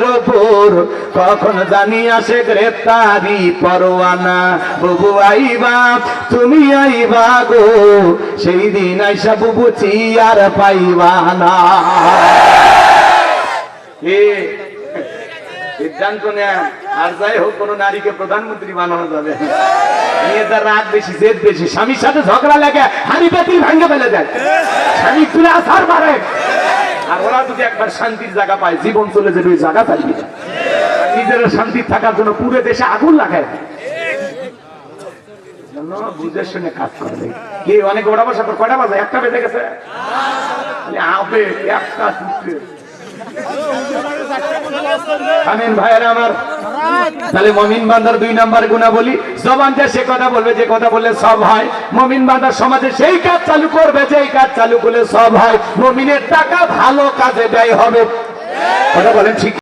আমাদের ওপর, কখন জানি আসে গ্রেফতারি পরোয়ানা। বুবু আইবা তুমি আইবা গো, সেই দিন আইসা বুবু চিয়ার পাইবা না। সিদ্ধান্ত নেন, আর যাই হোক কোন নারীকে প্রধানমন্ত্রী বানানো যাবে। মেয়েদের রাগ বেশি, জেদ বেশি, স্বামীর সাথে ঝগড়া লাগে হাড়ি পেতি ভাঙে ফেলে দেয়, স্বামী তুলে আসার মারে। আর ওরা যদি একবার শান্তির জায়গা পায়, জীবন চলে যাবে ওই জায়গা পাইবে। নিজের শান্তি থাকার জন্য পুরো দেশে আগুন লাগায়, বুঝে শুনে কাজ করবে। কি অনেক ওরা বসে কয়টা বাজে? 1টা বেজে গেছে। আবে একটা আমিন ভাইয়েরা আমার, তাহলে মুমিন বান্দার 2 নাম্বার গুণা বলি, জবান দিয়ে সে কথা বলবে যে কথা বললে সব হয়। মুমিন বান্দার সমাজে সেই কাজ চালু করবে যেই কাজ চালু করলে সব হয়। মুমিনের টাকা ভালো কাজে ব্যয় হবে। কথা বলেন ঠিক?